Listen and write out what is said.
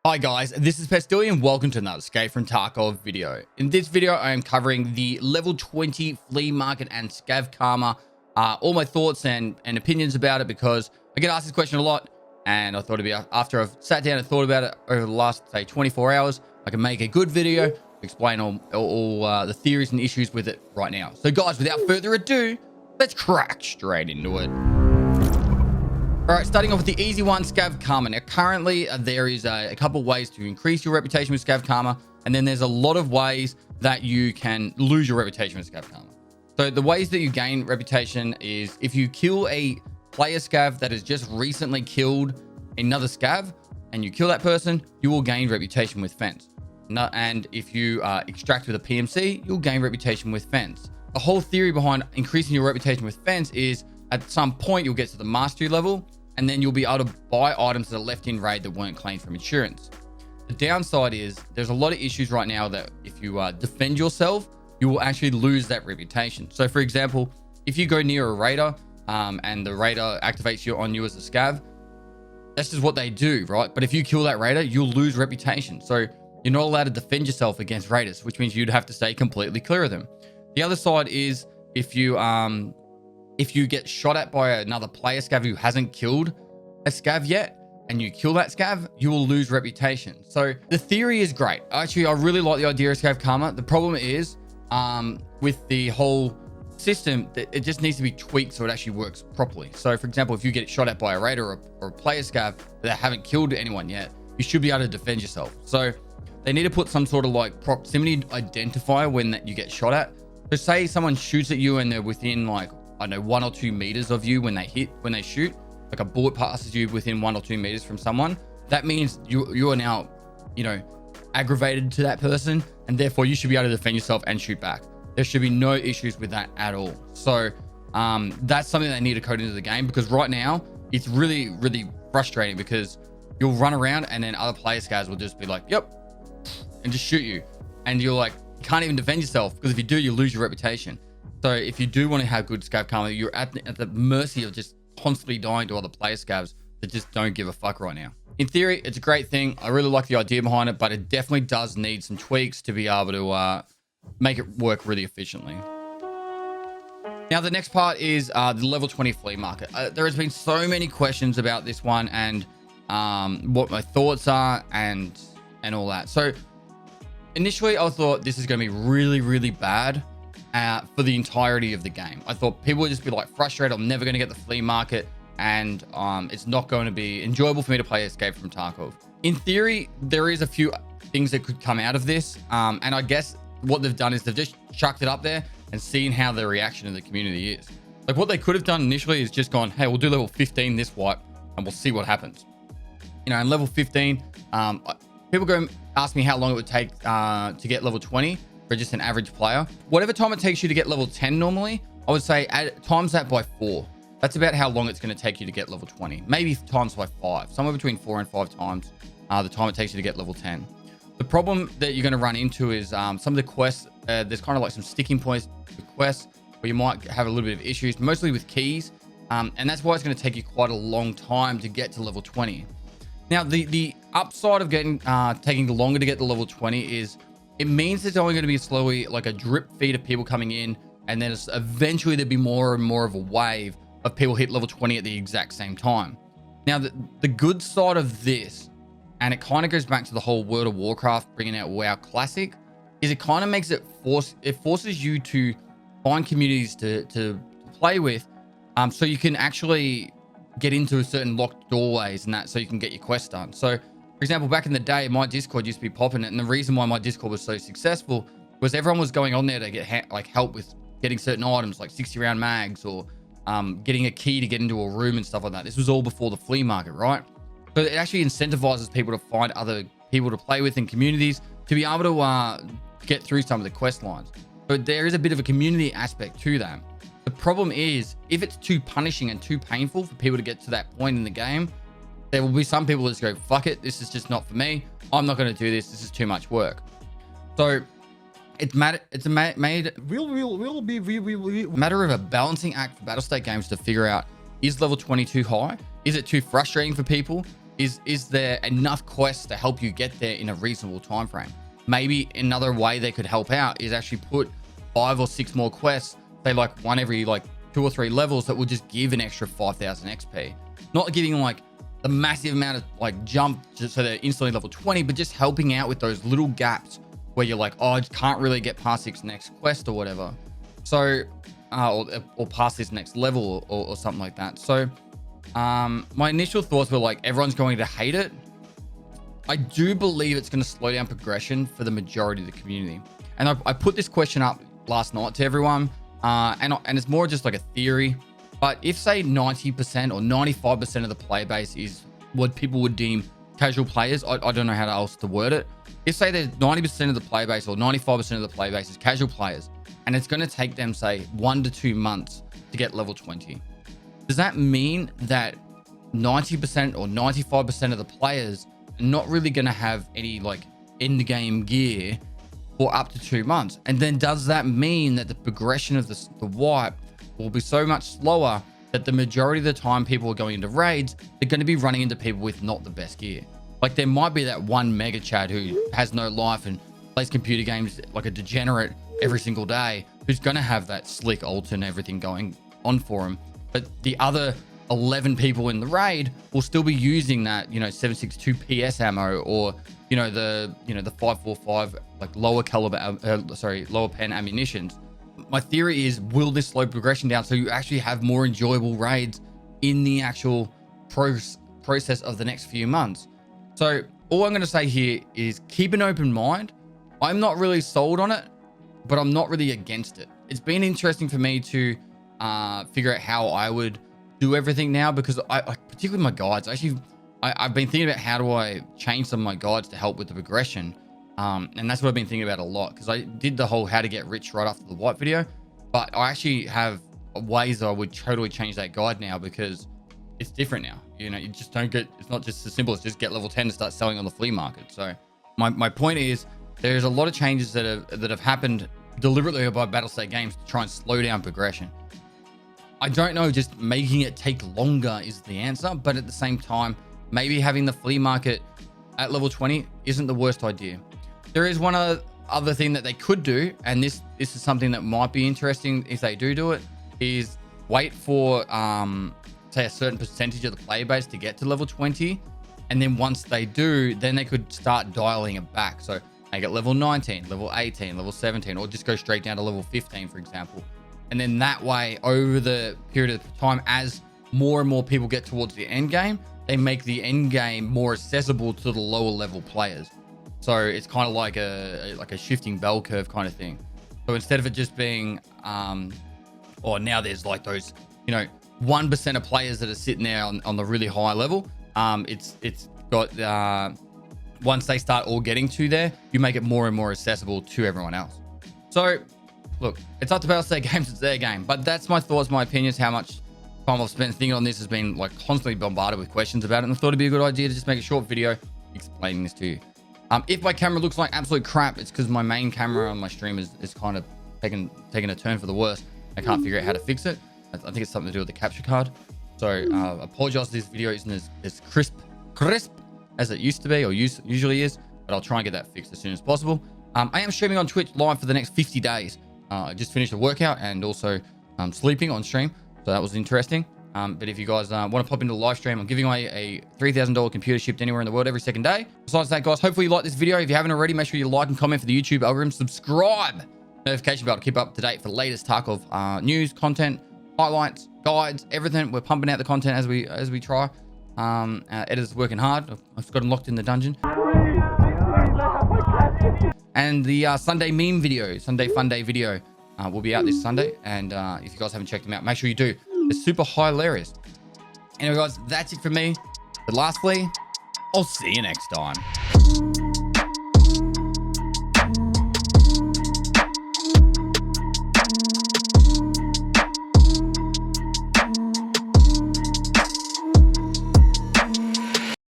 Hi guys, this is Pestily and welcome to another Escape from Tarkov video. In this video, I am covering the level 20 Flea Market and Scav Karma, all my thoughts and opinions about it because I get asked this question a lot and I thought it'd be, after I've sat down and thought about it over the last, say, 24 hours, I can make a good video, explain all the theories and issues with it right now. So guys, without further ado, let's crack straight into it. All right, starting off with the easy one, Scav Karma. Now, currently, there is a couple ways to increase your reputation with Scav Karma, and then there's a lot of ways that you can lose your reputation with Scav Karma. So the ways that you gain reputation is if you kill a player Scav that has just recently killed another Scav, and you kill that person, you will gain reputation with Fence. And if you extract with a PMC, you'll gain reputation with Fence. The whole theory behind increasing your reputation with Fence is at some point you'll get to the mastery level, and then you'll be able to buy items that are left in raid that weren't claimed from insurance. The downside is there's a lot of issues right now that if you defend yourself, you will actually lose that reputation. So for example, if you go near a raider and the raider activates you on you as a Scav, that's just what they do, right? But if you kill that raider, you'll lose reputation. So you're not allowed to defend yourself against raiders, which means you'd have to stay completely clear of them. The other side is if you get shot at by another player Scav who hasn't killed a Scav yet, and you kill that Scav, you will lose reputation. So the theory is great. Actually, I really like the idea of Scav Karma. The problem is with the whole system, that it just needs to be tweaked so it actually works properly. So for example, if you get shot at by a raider or a player Scav that haven't killed anyone yet, you should be able to defend yourself. So they need to put some sort of like proximity identifier when you get shot at. So say someone shoots at you and they're within like, I don't know, 1 or 2 meters of you when they shoot, like a bullet passes you within 1 or 2 meters from someone. That means you are now, aggravated to that person, and therefore you should be able to defend yourself and shoot back. There should be no issues with that at all. So that's something they need to code into the game, because right now it's really, really frustrating because you'll run around and then other player Scavs will just be like, yep, and just shoot you. And you're like, you can't even defend yourself, because if you do, you lose your reputation. So if you do want to have good Scav Karma, you're at the mercy of just constantly dying to other player Scavs that just don't give a fuck right now. In theory, it's a great thing. I really like the idea behind it, but it definitely does need some tweaks to be able to make it work really efficiently. Now, the next part is the level 20 Flea Market. There has been so many questions about this one and what my thoughts are and all that. So initially, I thought this is going to be really, really bad for the entirety of the game. I thought people would just be like frustrated, I'm never going to get the Flea Market, and it's not going to be enjoyable for me to play Escape from Tarkov. In theory, there is a few things that could come out of this, and I guess what they've done is they've just chucked it up there and seen how the reaction of the community is. Like, what they could have done initially is just gone, hey, we'll do level 15 this wipe and we'll see what happens. In level 15, people go ask me how long it would take to get level 20 for just an average player. Whatever time it takes you to get level 10 normally, I would say times that by 4. That's about how long it's going to take you to get level 20. Maybe times by 5. Somewhere between 4 and 5 times the time it takes you to get level 10. The problem that you're going to run into is some of the quests, there's kind of like some sticking points with quests where you might have a little bit of issues, mostly with keys. And that's why it's going to take you quite a long time to get to level 20. Now, the upside of taking longer to get to level 20 is it means it's only going to be slowly like a drip feed of people coming in, and then eventually there'll be more and more of a wave of people hit level 20 at the exact same time. Now, the good side of this, and it kind of goes back to the whole World of Warcraft bringing out WoW Classic, is it kind of makes it forces you to find communities to play with, so you can actually get into a certain locked doorways and that, so you can get your quests done. So for example, back in the day, my Discord used to be popping it, and the reason why my Discord was so successful was everyone was going on there to get help with getting certain items like 60 round mags or getting a key to get into a room and stuff like that. This was all before the Flea Market, right? So it actually incentivizes people to find other people to play with in communities to be able to get through some of the quest lines. But there is a bit of a community aspect to that. The problem is, if it's too punishing and too painful for people to get to that point in the game, there will be some people that just go, fuck it, this is just not for me. I'm not going to do this. This is too much work. So it's a matter of a balancing act for battle state games to figure out, is level 20 too high? Is it too frustrating for people? is there enough quests to help you get there in a reasonable time frame? Maybe another way they could help out is actually put 5 or 6 more quests, say like one every like 2 or 3 levels, that will just give an extra 5,000 XP. Not giving like the massive amount of like jump just so they're instantly level 20, but just helping out with those little gaps where you're like, oh, I just can't really get past this next quest or whatever. So, or past this next level or something like that. So, my initial thoughts were like, everyone's going to hate it. I do believe it's going to slow down progression for the majority of the community. And I put this question up last night to everyone, and it's more just like a theory. But if say 90% or 95% of the player base is what people would deem casual players, I don't know how else to word it. If say there's 90% of the player base or 95% of the player base is casual players, and it's going to take them say 1 to 2 months to get level 20. Does that mean that 90% or 95% of the players are not really going to have any like end game gear for up to 2 months? And then does that mean that the progression of the wipe will be so much slower that the majority of the time people are going into raids, they're going to be running into people with not the best gear? Like there might be that one mega chad who has no life and plays computer games like a degenerate every single day, who's going to have that slick ult and everything going on for him. But the other 11 people in the raid will still be using that, 7.62 PS ammo, or, the 5.45 like lower caliber, lower pen ammunitions. My theory is, will this slow progression down so you actually have more enjoyable raids in the actual process of the next few months? So all I'm going to say here is keep an open mind. I'm not really sold on it, but I'm not really against it. It's been interesting for me to figure out how I would do everything now, because I particularly my guides, I've been thinking about how do I change some of my guides to help with the progression. And that's what I've been thinking about a lot, because I did the whole how to get rich right after the white video, but I actually have ways I would totally change that guide now, because it's different now. You just don't get, it's not just as simple as just get level 10 and start selling on the flea market. So my point is, there's a lot of changes that have happened deliberately by Battlestate Games to try and slow down progression. I don't know, just making it take longer is the answer, but at the same time, maybe having the flea market at level 20 isn't the worst idea. There is one other thing that they could do, and this is something that might be interesting if they do it, is wait for say a certain percentage of the player base to get to level 20, and then once they do, then they could start dialing it back. So make it level 19, level 18, level 17, or just go straight down to level 15, for example. And then that way, over the period of time, as more and more people get towards the end game, they make the end game more accessible to the lower level players. So it's kind of like a shifting bell curve kind of thing. So instead of it just being, now there's like those, 1% of players that are sitting there on the really high level. It's got, once they start all getting to there, you make it more and more accessible to everyone else. So look, it's up to Battlestate Games, it's their game. But that's my thoughts, my opinions, how much time I've spent thinking on this has been like constantly bombarded with questions about it. And I thought it'd be a good idea to just make a short video explaining this to you. If my camera looks like absolute crap, it's because my main camera on my stream is kind of taking a turn for the worse. I can't figure out how to fix it. I think it's something to do with the capture card. So apologize if this video isn't as crisp as it used to be or usually is, but I'll try and get that fixed as soon as possible. I am streaming on Twitch live for the next 50 days. I just finished a workout and also sleeping on stream, so that was interesting. But if you guys want to pop into the live stream, I'm giving away a $3,000 computer shipped anywhere in the world every second day. Besides that, guys, hopefully you like this video. If you haven't already, make sure you like and comment for the YouTube algorithm. Subscribe, notification bell to keep up to date for the latest Tarkov news, content, highlights, guides, everything. We're pumping out the content as we try. Editor's working hard. I've got him locked in the dungeon. And the Sunday meme video, Sunday Fun Day video, will be out this Sunday. And if you guys haven't checked them out, make sure you do. It's super hilarious. Anyway, guys, that's it for me. But lastly, I'll see you next time.